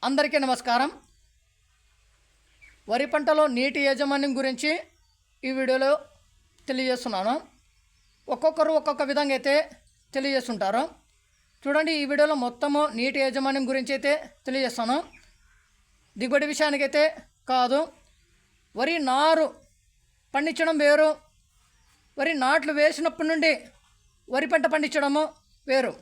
అందరికీ నమస్కారం. వరి పంటలో నీటి యాజమాన్యం గురించి ఈ వీడియోలో తెలియజేస్తున్నాను. ఒక్కొక్కరు ఒక్కొక్క విధంగా అయితే తెలియజేస్తుంటారు. చూడండి, ఈ వీడియోలో మొత్తము నీటి యాజమాన్యం గురించి అయితే తెలియజేస్తాను. దిగుబడి విషయానికైతే కాదు. వరి నారు పండించడం వేరు, వరి నాట్లు వేసినప్పటి నుండి వరి పంట పండించడము వేరు.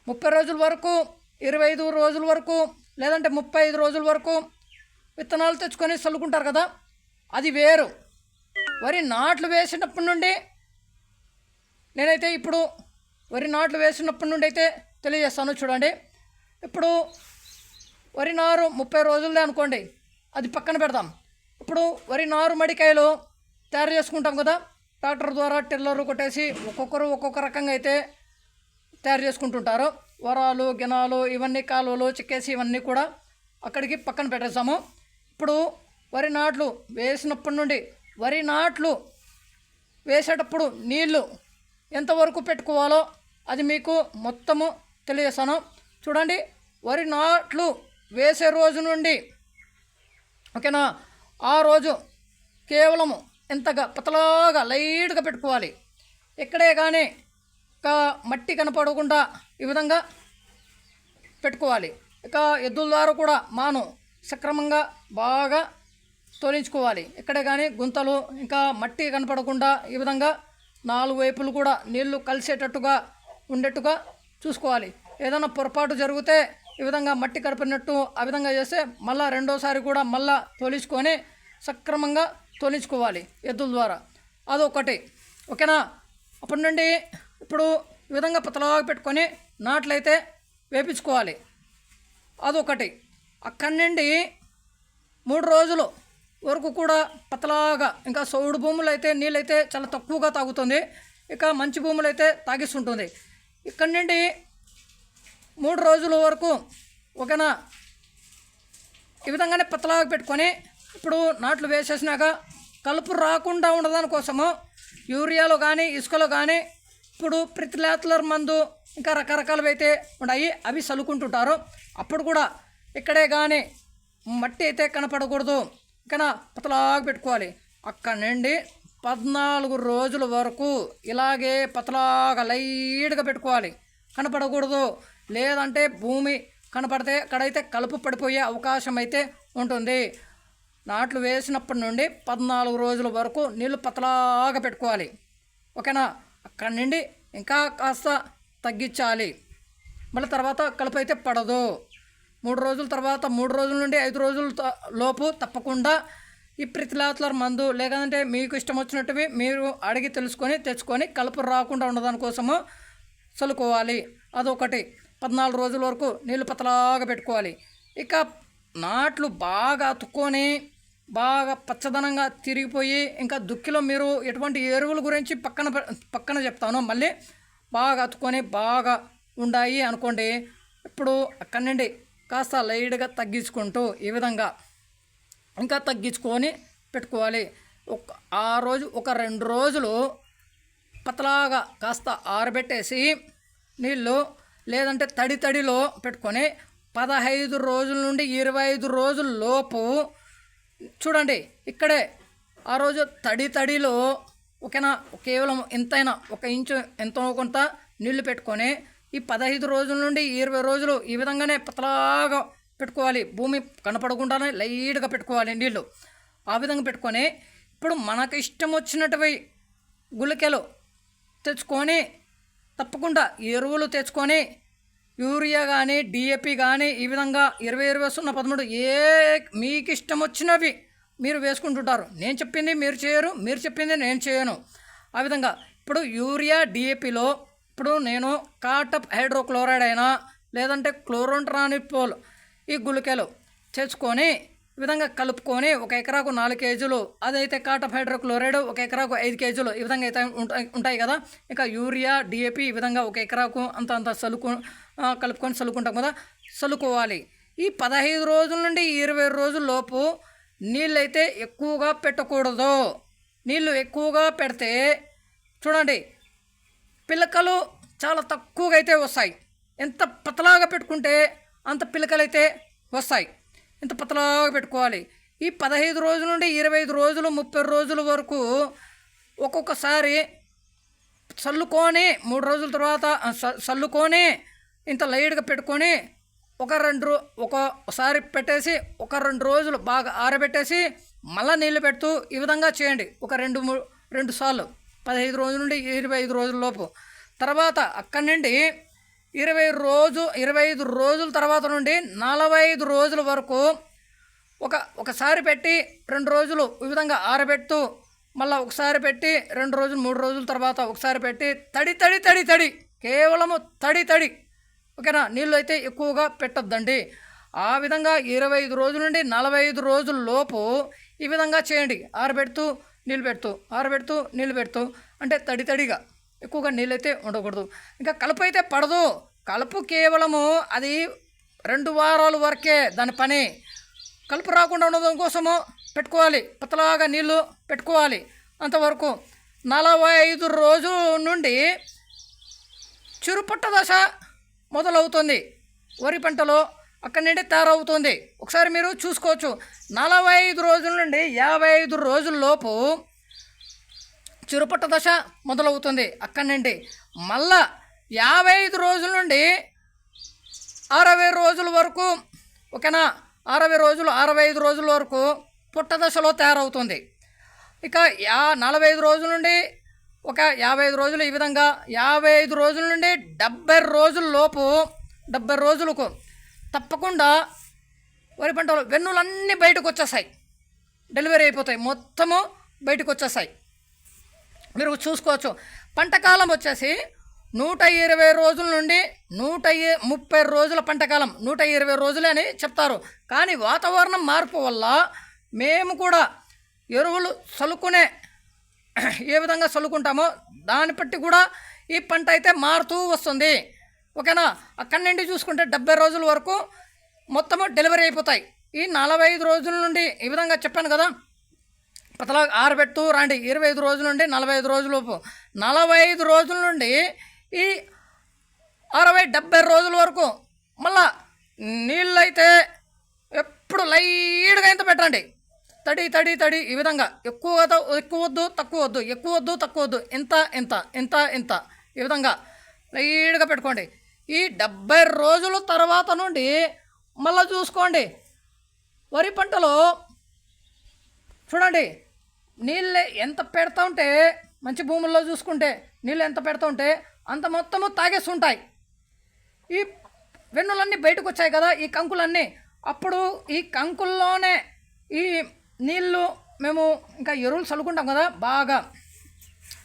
30 రోజుల వరకు, 25 రోజుల వరకు, లేదంటే 35 రోజుల వరకు విత్తనాలు తెచ్చుకొని చల్లుకుంటారు కదా, అది వేరు. వరి నాట్లు వేసినప్పటి నుండి నేనైతే ఇప్పుడు వరి నాట్లు వేసినప్పటి నుండి అయితే తెలియజేస్తాను. చూడండి, ఇప్పుడు వరి నారు 30 రోజులదే అనుకోండి, అది పక్కన పెడదాం. ఇప్పుడు వరి నారు మడికాయలు తయారు చేసుకుంటాం కదా, ట్రాక్టర్ ద్వారా టిల్లరు కొట్టేసి ఒక్కొక్కరు ఒక్కొక్క రకంగా అయితే తయారు చేసుకుంటుంటారు. వరాలు, గినాలు, ఇవన్నీ కాలువలు చిక్కేసి ఇవన్నీ కూడా అక్కడికి పక్కన పెట్టేస్తాము. ఇప్పుడు వరి నాట్లు వేసినప్పటి నుండి వరి నాట్లు వేసేటప్పుడు నీళ్ళు ఎంతవరకు పెట్టుకోవాలో అది మీకు మొత్తము తెలియజేస్తాను. చూడండి, వరి నాట్లు వేసే రోజు నుండి ఓకేనా, ఆ రోజు కేవలము ఎంతగా పతలాగా లైట్గా పెట్టుకోవాలి. ఎక్కడే కానీ మట్టి కనపడకుండా ఈ విధంగా పెట్టుకోవాలి. ఇక ఎద్దుల ద్వారా కూడా మాను సక్రమంగా బాగా తోలించుకోవాలి. ఇక్కడే కానీ గుంతలు ఇంకా మట్టి కనపడకుండా ఈ విధంగా 4 వైపులు కూడా నీళ్లు కలిసేటట్టుగా ఉండేట్టుగా చూసుకోవాలి. ఏదైనా పొరపాటు జరిగితే ఈ విధంగా మట్టి కనపడినట్టు ఆ విధంగా చేస్తే మళ్ళీ రెండోసారి కూడా మళ్ళీ తోలించుకొని సక్రమంగా తోలించుకోవాలి ఎద్దుల ద్వారా. అదొకటి ఓకేనా. అప్పటి నుండి ఇప్పుడు ఈ విధంగా పతలాగా పెట్టుకొని నాట్లయితే వేపించుకోవాలి. అదొకటి. అక్కడి నుండి 3 రోజులు వరకు కూడా పతలాగా, ఇంకా సౌడు భూములు అయితే నీళ్ళైతే చాలా తక్కువగా తాగుతుంది, ఇక మంచి భూములు అయితే తాగిస్తుంటుంది. ఇక్కడి నుండి 3 రోజుల వరకు ఓకేనా ఈ విధంగానే పతలాగా పెట్టుకొని ఇప్పుడు నాట్లు వేసేసినాక కలుపు రాకుండా ఉండడానికోసము యూరియాలో కానీ ఇసుకలో కానీ ఇప్పుడు ప్రితిలాతులర్ మందు ఇంకా రకరకాలవి అయితే ఉన్నాయి, అవి చల్లుకుంటుంటారు. అప్పుడు కూడా ఇక్కడే కానీ మట్టి అయితే కనపడకూడదు, ఇంకా పతలాగా పెట్టుకోవాలి. అక్కడి నుండి 14 రోజుల వరకు ఇలాగే పతలాగా లైట్గా పెట్టుకోవాలి, కనపడకూడదు. లేదంటే భూమి కనపడితే అక్కడైతే కలుపు పడిపోయే అవకాశం అయితే ఉంటుంది. నాట్లు వేసినప్పటి నుండి 14 రోజుల వరకు నీళ్ళు పతలాగా పెట్టుకోవాలి ఓకేనా. అక్కడి నుండి ఇంకా కాస్త తగ్గించాలి. మళ్ళీ తర్వాత కలుపు అయితే పడదు. 3 రోజుల తర్వాత 3 రోజుల నుండి 5 రోజుల లోపు తప్పకుండా ఈ ప్రితిలాతులర్ మందు లేదంటే మీకు ఇష్టం వచ్చినట్టువి మీరు అడిగి తెలుసుకొని తెచ్చుకొని కలుపు రాకుండా ఉండదానికోసము చల్లుకోవాలి. అదొకటి. 14 రోజుల వరకు నీళ్ళు పతలాగా పెట్టుకోవాలి. ఇక నాట్లు బాగా అతుక్కొని బాగా పచ్చదనంగా తిరిగిపోయి ఇంకా దుక్కిలో మీరు ఎటువంటి ఎరువుల గురించి పక్కన చెప్తాను. మళ్ళీ బాగా అతుక్కొని బాగా ఉండాయి అనుకోండి, ఇప్పుడు అక్కడి నుండి కాస్త లైట్గా తగ్గించుకుంటూ ఈ విధంగా ఇంకా తగ్గించుకొని పెట్టుకోవాలి. ఆ రోజు ఒక 2 రోజులు పతలాగా కాస్త ఆరబెట్టేసి నీళ్ళు లేదంటే తడిలో పెట్టుకొని 15 రోజుల నుండి 25 రోజుల లోపు చూడండి, ఇక్కడే ఆ రోజు తడిలో ఓకేనా కేవలం ఎంతైనా 1 ఇంచు ఎంతో కొంత నీళ్లు పెట్టుకొని ఈ 15 రోజుల నుండి 20 రోజులు ఈ విధంగానే పతలాగా పెట్టుకోవాలి. భూమి కనపడకుండానే లైట్గా పెట్టుకోవాలి నీళ్ళు. ఆ విధంగా పెట్టుకొని ఇప్పుడు మనకు ఇష్టం వచ్చినట్టువి గుళికలు తెచ్చుకొని తప్పకుండా ఎరువులు తెచ్చుకొని యూరియా కానీ డిఏపి కానీ ఈ విధంగా 20-20-0-13 మీకు ఇష్టం వచ్చినవి మీరు వేసుకుంటుంటారు. నేను చెప్పింది మీరు చేయరు, మీరు చెప్పింది నేను చేయను. ఆ విధంగా ఇప్పుడు యూరియా డిఏపిలో ఇప్పుడు నేను కాటప్ హైడ్రోక్లోరైడ్ అయినా లేదంటే క్లోరోంట్రానిపోల్ ఈ గుళికలు తెచ్చుకొని ఈ విధంగా కలుపుకొని 1 ఎకరాకు 4 కేజీలు, అదైతే కాటప్ హైడ్రోక్లోరైడ్ 1 ఎకరాకు 5 కేజీలు ఈ విధంగా అయితే ఉంటాయి కదా. ఇంకా యూరియా డిఏపి ఈ విధంగా 1 ఎకరాకు అంత కలుపుకొని చల్లుకుంటాం కదా, చల్లుకోవాలి. ఈ 15 రోజుల నుండి 20 రోజుల లోపు నీళ్ళైతే ఎక్కువగా పెట్టకూడదు. నీళ్ళు ఎక్కువగా పెడితే చూడండి పిలకలు చాలా తక్కువగా అయితే వస్తాయి. ఎంత పతలాగా పెట్టుకుంటే అంత పిలకలైతే వస్తాయి. ఇంత పతలాగా పెట్టుకోవాలి. ఈ 15 రోజుల నుండి 25 రోజులు 30 రోజుల వరకు ఒక్కొక్కసారి చల్లుకొని 3 రోజుల తర్వాత చల్లుకొని ఇంత లైట్గా పెట్టుకొని ఒకసారి పెట్టేసి 2 రోజులు బాగా ఆరబెట్టేసి మళ్ళీ నీళ్ళు పెడుతూ ఈ విధంగా చేయండి. ఒక 2 సార్లు 15 రోజుల నుండి 25 రోజుల లోపు. తర్వాత అక్కడి నుండి 25 రోజుల తర్వాత నుండి 45 రోజుల వరకు ఒకసారి పెట్టి 2 రోజులు ఈ విధంగా ఆరబెడుతూ మళ్ళీ ఒకసారి పెట్టి 2 రోజులు 3 రోజుల తర్వాత ఒకసారి పెట్టి తడి కేవలము తడి ఓకేనా. నీళ్ళు అయితే ఎక్కువగా పెట్టొద్దండి. ఆ విధంగా 25 రోజుల నుండి 45 రోజుల లోపు ఈ విధంగా చేయండి. ఆరబెడుతూ నీళ్ళు పెడుతూ అంటే తడిగా ఎక్కువగా నీళ్ళైతే ఉండకూడదు. ఇంకా కలుపు అయితే పడదు. కలుపు కేవలము అది 2 వారాల వరకే దాని పని. కలుపు రాకుండా ఉండడం కోసము పెట్టుకోవాలి, పతలాగా నీళ్ళు పెట్టుకోవాలి. అంతవరకు 45 రోజుల నుండి చిరుపట్ట దశ మొదలవుతుంది వరి పంటలో. అక్కడి నుండి తయారవుతుంది. ఒకసారి మీరు చూసుకోవచ్చు. 45 రోజుల నుండి 55 రోజుల లోపు చిరుపట్ట దశ మొదలవుతుంది. అక్కడి నుండి మళ్ళా 55 రోజుల నుండి 60 రోజుల వరకు ఓకేనా. 65 రోజుల వరకు పుట్ట దశలో తయారవుతుంది. ఇక 45 రోజుల నుండి 55 రోజులు ఈ విధంగా 55 రోజుల నుండి 70 రోజుల లోపు 70 రోజులకు తప్పకుండా వరి పంటలో వెన్నులన్నీ బయటకు వచ్చేస్తాయి. డెలివరీ అయిపోతాయి, మొత్తము బయటకు వచ్చేస్తాయి. మీరు చూసుకోవచ్చు. పంటకాలం వచ్చేసి 120 రోజుల నుండి 130 రోజుల పంటకాలం. 120 రోజులే అని చెప్తారు. కానీ వాతావరణం మార్పు వల్ల మేము కూడా ఎరువులు చల్లుకునే ఏ విధంగా చల్లుకుంటామో దాన్ని బట్టి కూడా ఈ పంట అయితే మారుతూ వస్తుంది ఓకేనా. అక్కడి నుండి చూసుకుంటే 70 రోజుల వరకు మొత్తము డెలివరీ అయిపోతాయి. ఈ 45 రోజుల నుండి ఈ విధంగా చెప్పాను కదా, పతలా ఆరబెడుతూ రండి. 25 రోజుల నుండి 45 రోజుల లోపు. 45 రోజుల నుండి ఈ 60-70 రోజుల వరకు మళ్ళా నీళ్ళైతే ఎప్పుడు లైట్గా ఇంత పెట్టండి. తడి ఈ విధంగా ఎక్కువ వద్దు తక్కువ వద్దు ఇంత ఈ విధంగా లైట్గా పెట్టుకోండి. ఈ 70 రోజుల తర్వాత నుండి మళ్ళీ చూసుకోండి. వరి పంటలో చూడండి, నీళ్ళు ఎంత పెడతా ఉంటే మంచి భూముల్లో చూసుకుంటే నీళ్ళు ఎంత పెడతా ఉంటే అంత మొత్తము తాగేస్తుంటాయి. ఈ వెన్నులన్నీ బయటకు వచ్చాయి కదా, ఈ కంకులన్నీ. అప్పుడు ఈ కంకుల్లోనే ఈ నీళ్ళు మేము ఇంకా ఎరువులు చల్లుకుంటాం కదా బాగా,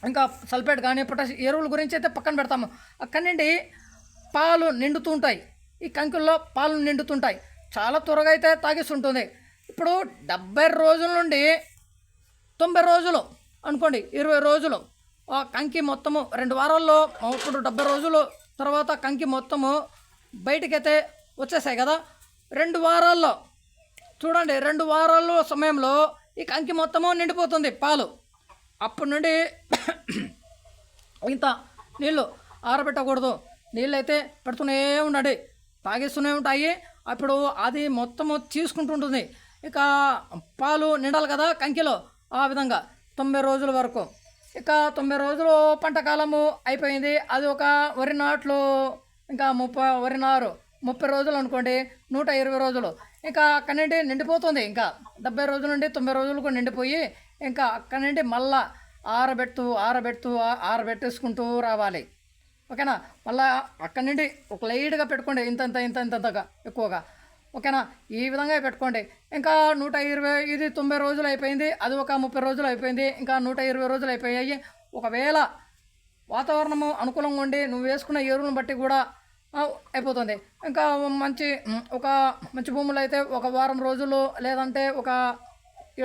ఇంకా సల్ఫేట్ కానీ పొటాష్ ఎరువుల గురించి అయితే పక్కన పెడతాము. అక్కడి నుండి పాలు నిండుతుంటాయి. ఈ కంకుల్లో పాలు నిండుతుంటాయి. చాలా త్వరగా అయితే తాగిస్తుంటుంది. ఇప్పుడు 70 రోజుల నుండి 90 రోజులు అనుకోండి, 20 రోజులు ఆ కంకి మొత్తము 2 వారాల్లో. ఇప్పుడు 70 రోజులు తర్వాత కంకి మొత్తము బయటకైతే వచ్చేసాయి కదా. 2 వారాల్లో చూడండి, 2 వారాల సమయంలో ఈ కంకి మొత్తము నిండిపోతుంది పాలు. అప్పటి నుండి ఇంత నీళ్ళు ఆరబెట్టకూడదు. నీళ్ళు అయితే పెడుతూనే ఉండండి, తాగిస్తూనే ఉంటాయి. అప్పుడు అది మొత్తము తీసుకుంటుంటుంది. ఇక పాలు నిండాలి కదా కంకిలో. ఆ విధంగా 90 రోజుల వరకు. ఇక 90 రోజులు పంట కాలము అయిపోయింది. అది ఒక వరి నాట్లు ఇంకా వరి నారు 30 రోజులు అనుకోండి, 120 రోజులు. ఇంకా అక్కడి నుండి నిండిపోతుంది. ఇంకా 70 రోజుల నుండి 90 రోజులకు నిండిపోయి ఇంకా అక్కడి నుండి మళ్ళా ఆరబెట్టేసుకుంటూ రావాలి ఓకేనా. మళ్ళీ అక్కడి నుండి ఒక లైట్గా పెట్టుకోండి, ఇంతగా ఎక్కువగా ఓకేనా. ఈ విధంగా పెట్టుకోండి. ఇంకా 120, ఇది 90 రోజులు అయిపోయింది. అది ఒక 30 రోజులు అయిపోయింది. ఇంకా 120 రోజులు అయిపోయాయి. ఒకవేళ వాతావరణము అనుకూలంగా ఉండి నువ్వు వేసుకున్న ఎరువులను బట్టి కూడా అయిపోతుంది. ఇంకా మంచి భూములు అయితే ఒక వారం రోజులు లేదంటే ఒక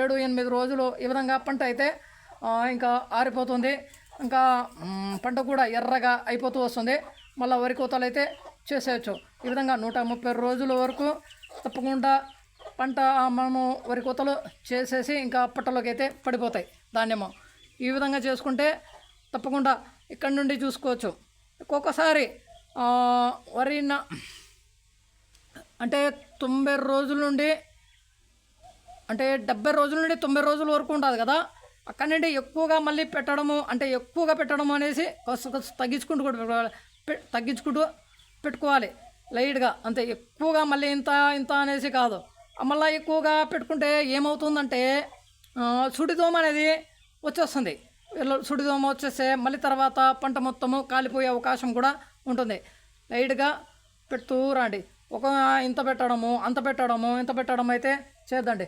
7-8 రోజులు ఈ విధంగా పంట అయితే ఇంకా ఆరిపోతుంది. ఇంకా పంట కూడా ఎర్రగా అయిపోతూ వస్తుంది. మళ్ళీ వరి కోతలు అయితే చేసేయచ్చు. ఈ విధంగా 130 రోజుల వరకు తప్పకుండా పంట మనము వరి కోతలు చేసేసి ఇంకా పట్టలోకి అయితే పడిపోతాయి ధాన్యము. ఈ విధంగా చేసుకుంటే తప్పకుండా ఇక్కడి నుండి చూసుకోవచ్చు. ఒక్కొక్కసారి వరి అంటే 90 రోజుల నుండి అంటే 70 రోజుల నుండి 90 రోజుల వరకు ఉంటుంది కదా, అక్కడి నుండి ఎక్కువగా మళ్ళీ పెట్టడము అంటే ఎక్కువగా పెట్టడము అనేసి తగ్గించుకుంటూ కూడా తగ్గించుకుంటూ పెట్టుకోవాలి లైట్గా, అంతే. ఎక్కువగా మళ్ళీ ఇంత ఇంత అనేసి కాదు. మళ్ళీ ఎక్కువగా పెట్టుకుంటే ఏమవుతుందంటే సుడిదోమ అనేది వచ్చేస్తుంది. సుడిదోమ వచ్చేస్తే మళ్ళీ తర్వాత పంట మొత్తము కాలిపోయే అవకాశం కూడా ఉంటుంది. లైట్గా పెడుతూ రండి. ఇంత పెట్టడము అంత పెట్టడము ఇంత పెట్టడం అయితే చేద్దండి.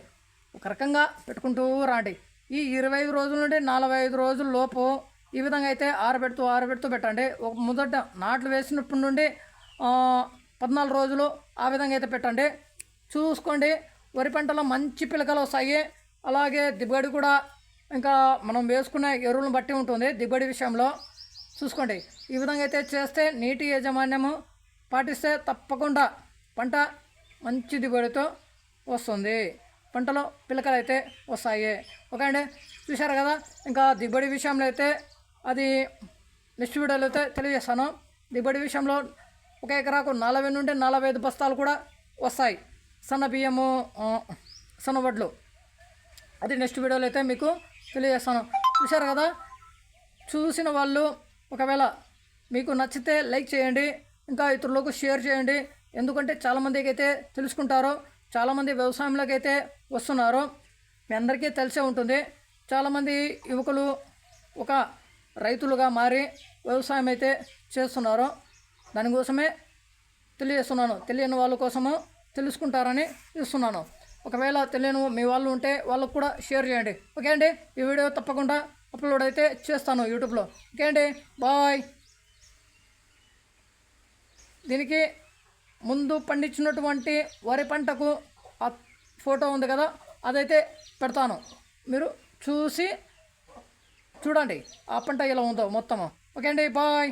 ఒక రకంగా పెట్టుకుంటూ రండి. ఈ 25 రోజుల నుండి 45 రోజుల లోపు ఈ విధంగా అయితే ఆరబెడుతూ పెట్టండి. మొదట నాట్లు వేసినప్పటి నుండి 14 రోజులు ఆ విధంగా అయితే పెట్టండి. చూసుకోండి, వరి పంటలో మంచి పిలకలు వస్తాయి. అలాగే దిగుబడి కూడా ఇంకా మనం వేసుకునే ఎరువులను బట్టి ఉంటుంది దిగుబడి విషయంలో. చూసుకోండి, ఈ విధంగా అయితే చేస్తే నీటి యాజమాన్యము పాటిస్తే తప్పకుండా పంట మంచి దిగుబడితో వస్తుంది. పంటలో పిలకలు అయితే వస్తాయి. ఓకే అండి, చూశారు కదా. ఇంకా దిగుబడి విషయంలో అయితే అది నెక్స్ట్ వీడియోలో అయితే తెలియజేస్తాను. దిగుబడి విషయంలో 1 ఎకరాకు 40 నుండి 45 బస్తాలు కూడా వస్తాయి సన్న బియ్యము, సన్న వడ్లు. అది నెక్స్ట్ వీడియోలో అయితే మీకు తెలియజేస్తాను. చూశారు కదా. చూసిన వాళ్ళు ఒకవేళ మీకు నచ్చితే లైక్ చేయండి, ఇంకా ఇతరులకు షేర్ చేయండి. ఎందుకంటే చాలామందికి అయితే తెలుసుకుంటారు, చాలామంది వ్యవసాయంలోకి అయితే వస్తున్నారు. మీ అందరికీ తెలిసే ఉంటుంది. చాలామంది యువకులు ఒక రైతులుగా మారి వ్యవసాయం అయితే చేస్తున్నారు. దానికోసమే తెలియజేస్తున్నాను. తెలియని వాళ్ళ కోసము తెలుసుకుంటారని ఇస్తున్నాను. ఒకవేళ తెలియని మీ వాళ్ళు ఉంటే వాళ్ళకు కూడా షేర్ చేయండి. ఓకే అండి, ఈ వీడియో తప్పకుండా అప్లోడ్ అయితే చేస్తాను యూట్యూబ్లో. ఓకే అండి, బాయ్. దీనికి ముందు పండించినటువంటి వరి పంటకు ఆ ఫోటో ఉంది కదా, అదైతే పెడతాను. మీరు చూసి చూడండి ఆ పంట ఎలా ఉందో మొత్తము. ఓకే అండి, బాయ్.